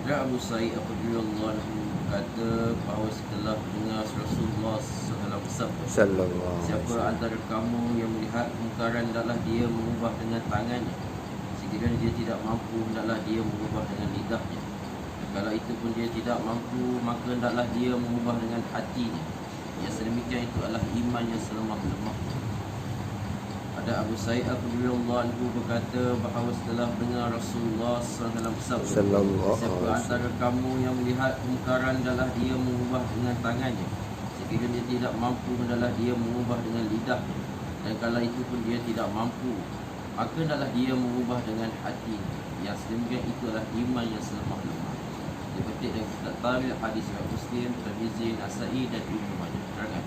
Dan Abu Sa'id radhiyallahu anhu kata bahawa setelah dengar Rasulullah SAW bersabda, Sallallahu alaihi siapa wasallam. antara kamu yang melihat kemungkaran hendaklah dia mengubah dengan tangannya. Sekiranya dia tidak mampu, hendaklah dia mengubah dengan lidahnya. Dan kalau itu pun dia tidak mampu, maka hendaklah dia mengubah dengan hatinya. Yang sedemikian itu adalah iman yang selemah-lemahnya. Ada Abu Sa'id radhiyallahu anhu berkata bahawa setelah dengar Rasulullah SAW bersabda, Sallallahu siapa alaihi antara kamu yang melihat kemungkaran hendaklah dia mengubah dengan tangannya. Sekiranya dia tidak mampu, hendaklah dia mengubah dengan lidahnya. Dan kalau itu pun dia tidak mampu, maka hendaklah dia mengubah dengan hatinya. Yang sedemikian itu adalah iman yang selemah-lemah. Dipetik dari kitab Tarikh, hadis riwayat Muslim, Tirmizi, Nasa'i dan Ibnu Majah. Terangan.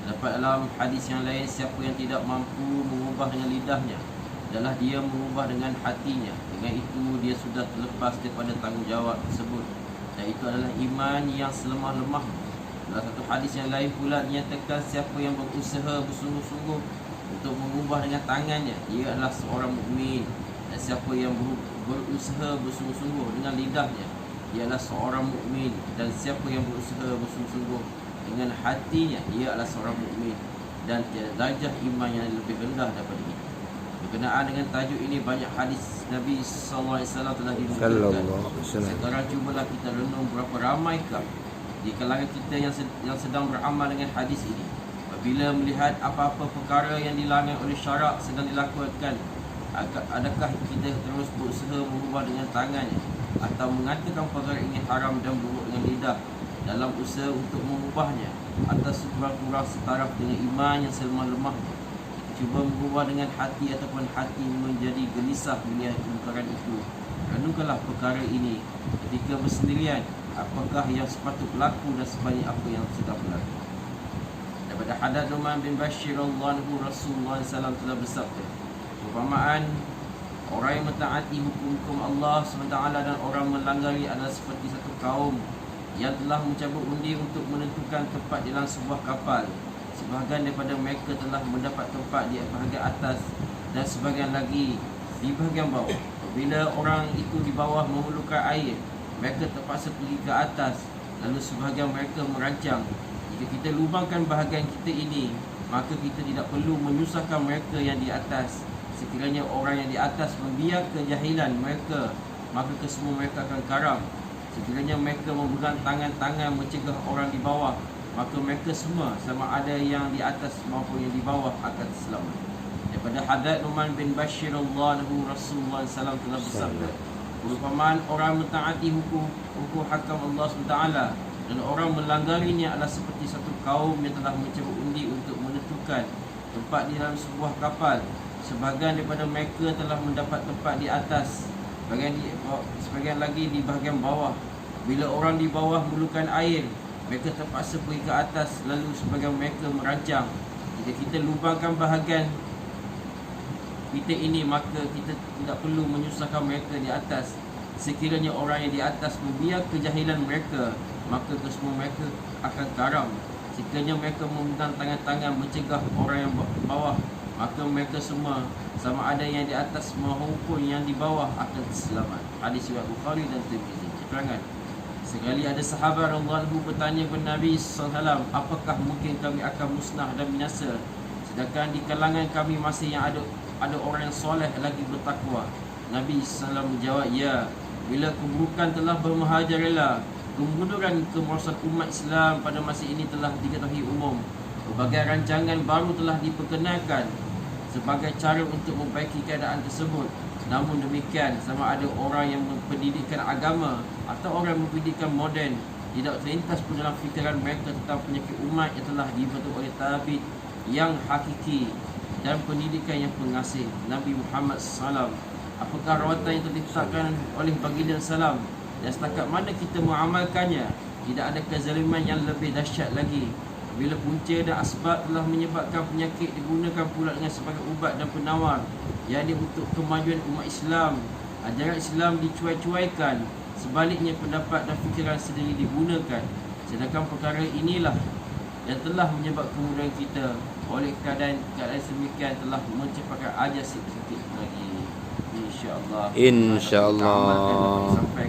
Dapat dalam hadis yang lain, siapa yang tidak mampu mengubah dengan lidahnya, adalah dia mengubah dengan hatinya. Dengan itu dia sudah terlepas daripada tanggungjawab tersebut. Dan itu adalah iman yang selemah-lemah. Dalam satu hadis yang lain pula dinyatakan siapa yang berusaha bersungguh-sungguh untuk mengubah dengan tangannya, dia adalah seorang mukmin. Dan siapa yang berusaha bersungguh-sungguh dengan lidahnya, dia adalah seorang mukmin. Dan siapa yang berusaha bersungguh-sungguh dengan hatinya, dia adalah seorang mukmin. Dan tiada darjah iman yang lebih rendah daripada ini. Berkenaan dengan tajuk ini, banyak hadis Nabi SAW telah dinukilkan. Sallallahu alaihi wasallam. Sekarang cubalah kita renung berapa ramaikah di kalangan kita yang sedang beramal dengan hadis ini. Apabila melihat apa-apa perkara yang dilarang oleh syarak sedang dilakukan, adakah kita terus berusaha mengubah dengan tangannya, atau mengatakan perkara ini haram dan buruk dengan lidah dalam usaha untuk mengubahnya, atau sekurang-kurang setaraf dengan iman yang selemah-lemahnya? Cuba mengubah dengan hati ataupun hati menjadi gelisah melihat kemungkaran itu. Renungkanlah perkara ini ketika bersendirian, apakah yang sepatut berlaku dan sebanyak apa yang sedang berlaku. Daripada hadits Nu'man bin Bashir radhiyallahu anhu, Rasulullah SAW telah bersabda, perumpamaan orang yang mentaati hukum-hukum Allah SWT dan orang melanggar adalah seperti satu kaum yang telah mencabut undi untuk menentukan tempat di dalam sebuah kapal. Sebahagian daripada mereka telah mendapat tempat di bahagian atas dan sebahagian lagi di bahagian bawah. Bila orang itu di bawah memerlukan air, mereka terpaksa pergi ke atas. Lalu sebahagian mereka merancang, jika kita lubangkan bahagian kita ini, maka kita tidak perlu menyusahkan mereka yang di atas. Sekiranya orang yang di atas membiarkan kejahilan mereka, maka kesemua mereka akan karam. Sekiranya mereka memegang tangan-tangan mencegah orang di bawah, maka mereka semua, sama ada yang di atas maupun yang di bawah, akan selamat. Daripada hadits Nu'man bin Bashir radhiyallahu anhu, Rasulullah SAW telah bersabda, perumpamaan orang mentaati hukum hakam Allah SWT dan orang melanggarnya adalah seperti satu kaum yang telah mencabut undi untuk menentukan tempat di dalam sebuah kapal. Sebahagian daripada mereka telah mendapat tempat di atas, sebahagian lagi di bahagian bawah. Bila orang di bawah memerlukan air, mereka terpaksa pergi ke atas. Lalu sebahagian mereka merancang, jika kita lubangkan bahagian kita ini, maka kita tidak perlu menyusahkan mereka di atas. Sekiranya orang yang di atas membiarkan kejahilan mereka, maka kesemua mereka akan karam. Sekiranya mereka memegang tangan-tangan mencegah orang yang bawah, maka mereka semua, sama ada yang di atas maupun yang di bawah, akan selamat. Hadis riwayat Bukhari dan Tirmizi. Keterangan, sekali ada sahabat radhiyallahu anhu bertanya kepada Nabi SAW, apakah mungkin kami akan musnah dan binasa, sedangkan di kalangan kami masih yang ada orang yang soleh lagi bertakwa? Nabi SAW menjawab, ya, bila keburukan telah bermerajalela, kemunduran kemerosotan umat Islam pada masa ini telah diketahui umum. Berbagai rancangan baru telah diperkenalkan sebagai cara untuk memperbaiki keadaan tersebut. Namun demikian, sama ada orang yang berpendidikan agama atau orang yang berpendidikan moden, tidak terlintas pun dalam fikiran mereka tentang penyakit umat yang telah dibentuk oleh tabib yang hakiki dan pendidikan yang pengasih Nabi Muhammad SAW. Apakah rawatan yang ditetapkan oleh baginda salam, dan setakat mana kita mengamalkannya? Tidak ada kezaliman yang lebih dahsyat lagi. Bila punca dan asbab telah menyebabkan penyakit, digunakan pula dengan sebagai ubat dan penawar, yakni untuk kemajuan umat Islam. Ajaran Islam dicuai-cuaikan, sebaliknya pendapat dan fikiran sendiri digunakan. Sedangkan perkara inilah yang telah menyebabkan kemudahan kita. Oleh keadaan sedemikian telah menciptakan ajal sikit-sikit lagi. InsyaAllah. InsyaAllah. Sampai